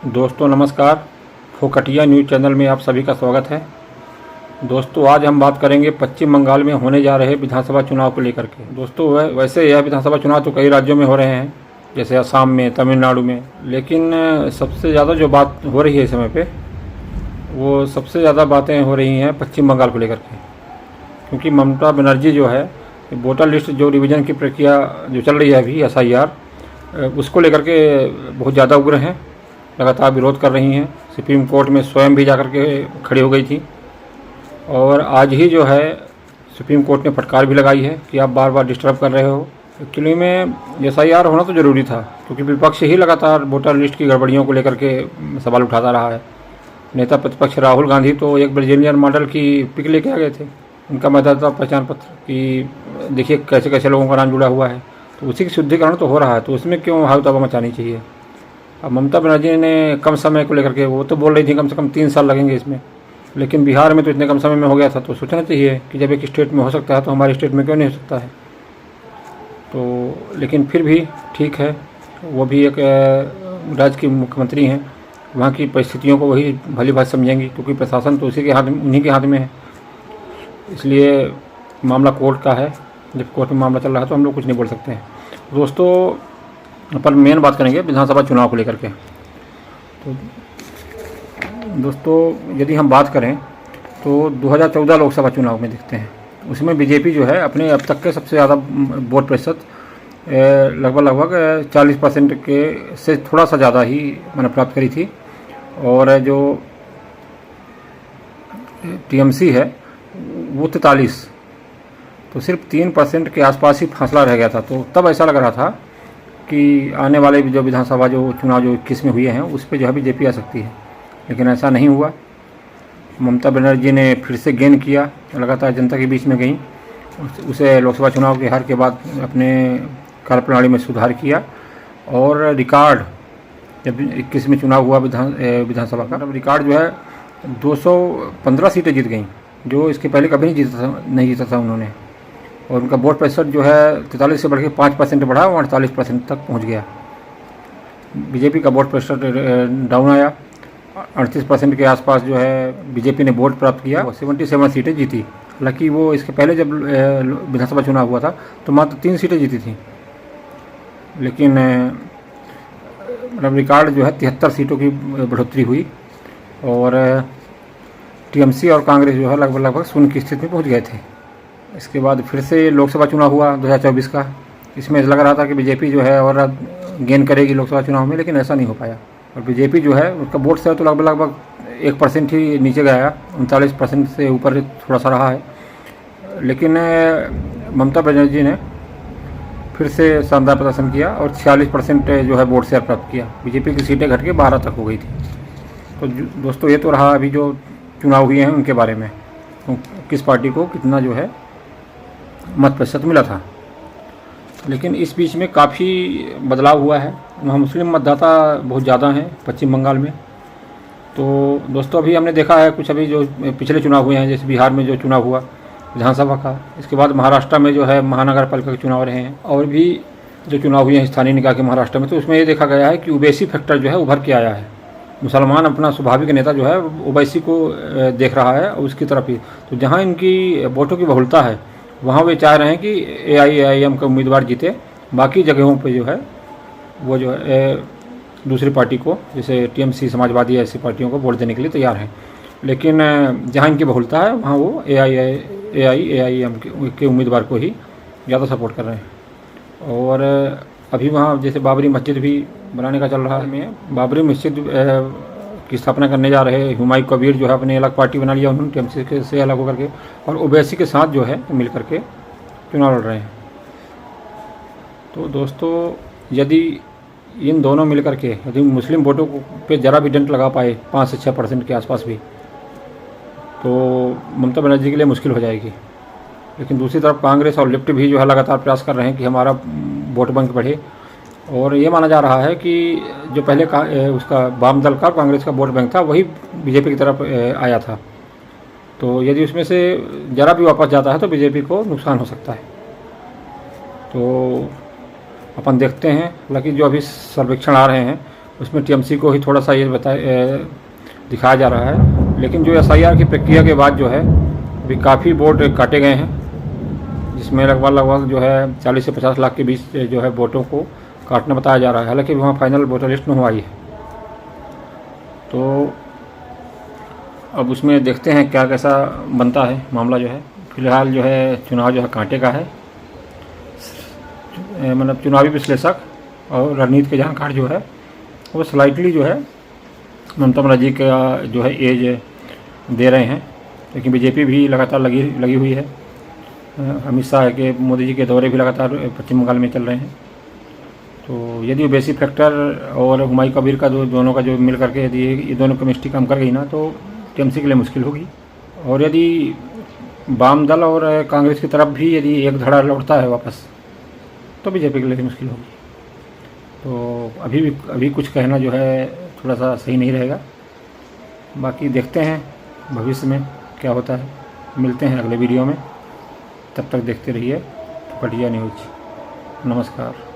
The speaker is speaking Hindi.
दोस्तों नमस्कार। फोकटिया न्यूज़ चैनल में आप सभी का स्वागत है। दोस्तों आज हम बात करेंगे पश्चिम बंगाल में होने जा रहे विधानसभा चुनाव को लेकर के। दोस्तों वैसे यह विधानसभा चुनाव तो कई राज्यों में हो रहे हैं, जैसे असम में, तमिलनाडु में, लेकिन सबसे ज़्यादा जो बात हो रही है इस समय पे, वो सबसे ज़्यादा बातें हो रही हैं पश्चिम बंगाल को लेकर के। क्योंकि ममता बनर्जी जो है वोटर लिस्ट जो रिवीजन की प्रक्रिया जो चल रही है अभी SIR, उसको लेकर के बहुत ज़्यादा उग्र हैं, लगातार विरोध कर रही हैं। सुप्रीम कोर्ट में स्वयं भी जाकर के खड़ी हो गई थी और आज ही जो है सुप्रीम कोर्ट ने फटकार भी लगाई है कि आप बार बार डिस्टर्ब कर रहे हो। एक्चुअली में SIR होना तो ज़रूरी था, क्योंकि विपक्ष ही लगातार वोटर लिस्ट की गड़बड़ियों को लेकर के सवाल उठाता रहा है। नेता प्रतिपक्ष राहुल गांधी तो एक ब्राज़ीलियन मॉडल की पिक लेके आ गए थे, उनका मतदाता पहचान पत्र कि देखिए कैसे कैसे लोगों का नाम जुड़ा हुआ है, तो उसी की शुद्धिकरण तो हो रहा है, तो उसमें क्यों हाउ तबाह मचानी चाहिए। अब ममता बनर्जी ने कम समय को लेकर के वो तो बोल रही थी कम से कम 3 साल लगेंगे इसमें, लेकिन बिहार में तो इतने कम समय में हो गया था, तो सोचना चाहिए कि जब एक स्टेट में हो सकता है तो हमारे स्टेट में क्यों नहीं हो सकता है। तो लेकिन फिर भी ठीक है, वो भी एक राज्य की मुख्यमंत्री हैं, वहाँ की परिस्थितियों को वही भली भांति समझेंगी, क्योंकि प्रशासन तो उसी के हाथ में, उन्हीं के हाथ में है। इसलिए मामला कोर्ट का है, जब कोर्ट में मामला चल रहा है तो हम लोग कुछ नहीं बोल सकते हैं। दोस्तों अपन मेन बात करेंगे विधानसभा चुनाव को लेकर के। तो दोस्तों यदि हम बात करें तो 2014 लोकसभा चुनाव में देखते हैं, उसमें बीजेपी जो है अपने अब तक के सबसे ज़्यादा वोट प्रतिशत लगभग 40% के से थोड़ा सा ज़्यादा ही मैंने प्राप्त करी थी, और जो TMC है वो 43, तो सिर्फ 3% के आसपास ही फासला रह गया था। तो तब ऐसा लग रहा था कि आने वाले जो विधानसभा जो चुनाव जो 21 में हुए हैं उस पर जो है बीजेपी आ सकती है, लेकिन ऐसा नहीं हुआ। ममता बनर्जी ने फिर से गेन किया, लगातार जनता के बीच में गई, उसे लोकसभा चुनाव के हार के बाद अपने कार्यप्रणाली में सुधार किया, और रिकॉर्ड जब 21 में चुनाव हुआ विधानसभा का, तब रिकॉर्ड जो है 215 सीटें जीत गई, जो इसके पहले कभी नहीं जीता था उन्होंने। और उनका वोट प्रतिशत जो है 43 से बढ़ के 5% बढ़ा और 48% तक पहुंच गया। बीजेपी का वोट प्रतिशत डाउन आया, 38% के आसपास जो है बीजेपी ने वोट प्राप्त किया, 77 सीटें जीती। हालांकि वो इसके पहले जब विधानसभा चुनाव हुआ था तो मात्र 3 सीटें जीती थी, लेकिन मतलब रिकॉर्ड जो है 73 सीटों की बढ़ोतरी हुई, और TMC और कांग्रेस जो है लगभग शून्य की स्थिति में पहुँच गए थे। इसके बाद फिर से लोकसभा चुनाव हुआ 2024 का, इसमें लग रहा था कि बीजेपी जो है और गेन करेगी लोकसभा चुनाव में, लेकिन ऐसा नहीं हो पाया। और बीजेपी जो है उसका वोट से तो लगभग 1% ही नीचे गया, 39% से ऊपर थोड़ा सा रहा है। लेकिन ममता बनर्जी ने फिर से शानदार प्रदर्शन किया और 46% जो है वोट शेयर प्राप्त किया। बीजेपी की सीटें घट के 12 तक हो गई थी। तो दोस्तों ये तो रहा अभी जो चुनाव हुए हैं उनके बारे में, तो किस पार्टी को कितना जो है मत प्रतिशत मिला था। लेकिन इस बीच में काफ़ी बदलाव हुआ है, वहाँ मुस्लिम मतदाता बहुत ज़्यादा हैं पश्चिम बंगाल में। तो दोस्तों अभी हमने देखा है कुछ अभी जो पिछले चुनाव हुए हैं, जैसे बिहार में जो चुनाव हुआ विधानसभा का, इसके बाद महाराष्ट्र में जो है महानगर पालिका के चुनाव रहे हैं, और भी जो चुनाव हुए हैं स्थानीय निकाय के महाराष्ट्र में, तो उसमें ये देखा गया है कि ओबीसी फैक्टर जो है उभर के आया है। मुसलमान अपना स्वाभाविक नेता जो है ओबीसी को देख रहा है और उसकी तरफ ही, तो जहाँ इनकी वोटों की बहुलता है वहाँ वे चाह रहे हैं कि AIAIM का उम्मीदवार जीते। बाकी जगहों पे जो है वो जो है दूसरी पार्टी को, जैसे TMC समाजवादी ऐसी पार्टियों को वोट देने के लिए तैयार हैं, लेकिन जहाँ इनकी बहुलता है वहाँ वो AIAIM के उम्मीदवार को ही ज़्यादा सपोर्ट कर रहे हैं। और अभी वहाँ जैसे बाबरी मस्जिद भी बनाने का चल रहा है, बाबरी मस्जिद की स्थापना करने जा रहे हुमायूं कबीर जो है अपनी अलग पार्टी बना लिया उन्होंने TMC से अलग होकर के, और ओबीसी के साथ जो है मिल करके चुनाव लड़ रहे हैं। तो दोस्तों यदि इन दोनों मिल करके यदि मुस्लिम वोटों पे ज़रा भी डेंट लगा पाए 5 से 6% के आसपास भी, तो ममता बनर्जी के लिए मुश्किल हो जाएगी। लेकिन दूसरी तरफ कांग्रेस और लेफ्ट भी जो है लगातार प्रयास कर रहे हैं कि हमारा वोट बैंक बढ़े, और ये माना जा रहा है कि जो पहले उसका वाम दल का कांग्रेस का वोट बैंक था वही बीजेपी की तरफ आया था, तो यदि उसमें से ज़रा भी वापस जाता है तो बीजेपी को नुकसान हो सकता है। तो अपन देखते हैं, हालांकि जो अभी सर्वेक्षण आ रहे हैं उसमें टीएमसी को ही थोड़ा सा ये दिखाया जा रहा है। लेकिन जो एसआईआर की प्रक्रिया के बाद जो है अभी काफ़ी वोट काटे गए हैं, जिसमें लगभग जो है 40 से 50 लाख के बीच जो है वोटों को काटना बताया जा रहा है। हालांकि वहाँ फाइनल वोटर लिस्ट नहीं आई है, तो अब उसमें देखते हैं क्या कैसा बनता है मामला जो है। फिलहाल जो है चुनाव जो है कांटे का है। मतलब चुनावी विश्लेषक और रणनीति के जानकार जो है वो स्लाइटली जो है ममता बनर्जी का जो है एज दे रहे हैं, लेकिन बीजेपी भी लगातार लगी हुई है। अमित शाह के मोदी जी के दौरे भी लगातार पश्चिम बंगाल में चल रहे हैं। तो यदि बेसिक फैक्टर और हुमायूं कबीर का दोनों का जो मिल करके यदि ये दोनों केमिस्ट्री काम कर गई ना, तो टीएमसी के लिए मुश्किल होगी। और यदि वाम दल और कांग्रेस की तरफ भी यदि एक धड़ा लौटता है वापस, तो बीजेपी के लिए मुश्किल होगी। तो अभी कुछ कहना जो है थोड़ा सा सही नहीं रहेगा। बाकी देखते हैं भविष्य में क्या होता है। मिलते हैं अगले वीडियो में, तब तक देखते रहिए फोकटिया न्यूज़। नमस्कार।